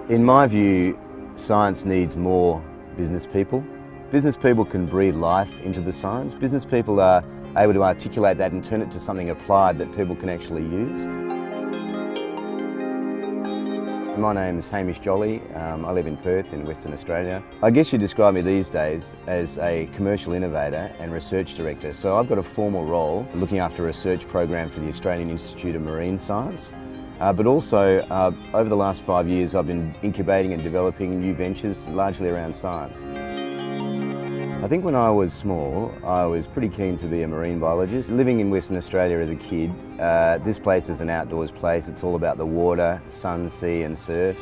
In my view, science needs more business people. Business people can breathe life into the science. Business people are able to articulate that and turn it to something applied that people can actually use. My name is Hamish. I live in Perth in Western Australia. I guess you describe me these days as a commercial innovator and research director. So I've got a formal role looking after a research program for the Australian Institute of Marine Science. But also, over the last 5 years, I've been incubating and developing new ventures, largely around science. I think when I was small, I was pretty keen to be a marine biologist. Living in Western Australia as a kid, this place is an outdoors place. It's all about the water, sun, sea and surf.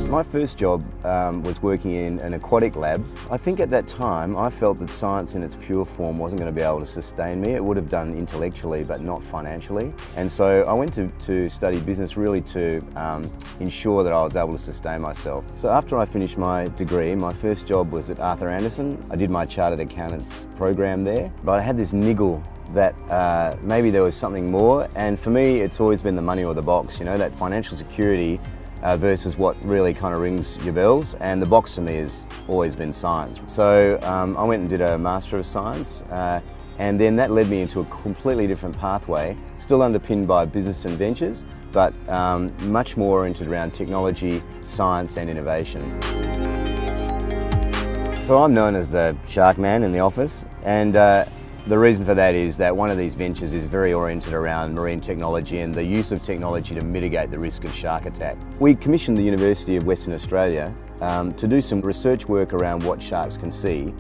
My first job was working in an aquatic lab. I think at that time I felt that science in its pure form wasn't going to be able to sustain me. It would have done intellectually but not financially. And so I went to study business really to ensure that I was able to sustain myself. So after I finished my degree, my first job was at Arthur Andersen. I did my Chartered Accountants program there, but I had this niggle that maybe there was something more, and for me it's always been the money or the box, you know, that financial security versus what really kind of rings your bells, and the box for me has always been science. So I went and did a Master of Science, and then that led me into a completely different pathway, still underpinned by business and ventures, but much more oriented around technology, science and innovation. So I'm known as the shark man in the office, and the reason for that is that one of these ventures is very oriented around marine technology and the use of technology to mitigate the risk of shark attack. We commissioned the University of Western Australia to do some research work around what sharks can see.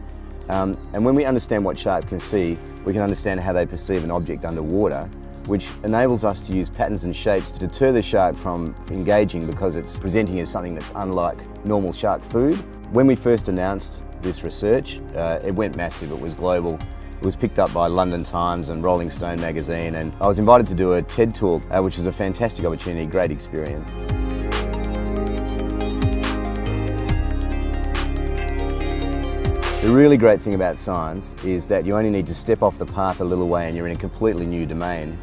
And when we understand what sharks can see, we can understand how they perceive an object underwater, which enables us to use patterns and shapes to deter the shark from engaging because it's presenting as something that's unlike normal shark food. When we first announced this research, it went massive, it was global. It was picked up by London Times and Rolling Stone magazine, and I was invited to do a TED Talk, which was a fantastic opportunity, great experience. The really great thing about science is that you only need to step off the path a little way and you're in a completely new domain.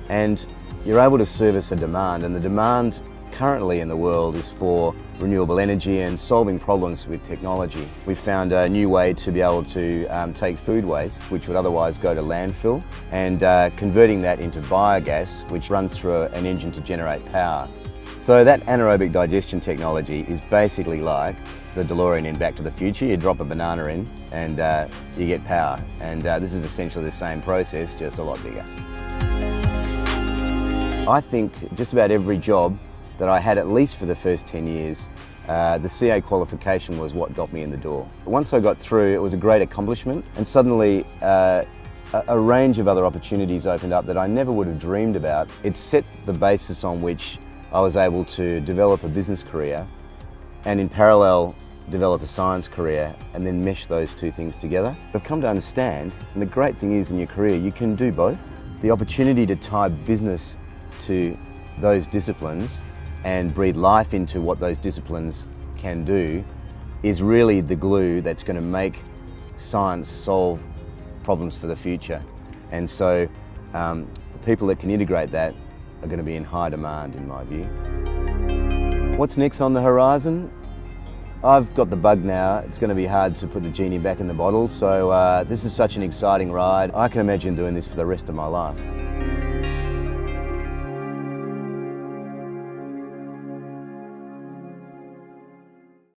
And you're able to service a demand, and the demand currently in the world is for renewable energy and solving problems with technology. We've found a new way to be able to take food waste, which would otherwise go to landfill, and converting that into biogas, which runs through an engine to generate power. So that anaerobic digestion technology is basically like the DeLorean in Back to the Future. You drop a banana in and you get power. And this is essentially the same process, just a lot bigger. I think just about every job that I had, at least for the first 10 years, the CA qualification was what got me in the door. Once I got through, it was a great accomplishment, and suddenly a range of other opportunities opened up that I never would have dreamed about. It set the basis on which I was able to develop a business career and in parallel develop a science career and then mesh those two things together. I've come to understand, and the great thing is in your career you can do both. The opportunity to tie business to those disciplines and breathe life into what those disciplines can do is really the glue that's going to make science solve problems for the future. And so the people that can integrate that are going to be in high demand, in my view. What's next on the horizon? I've got the bug now. It's going to be hard to put the genie back in the bottle, so this is such an exciting ride. I can imagine doing this for the rest of my life.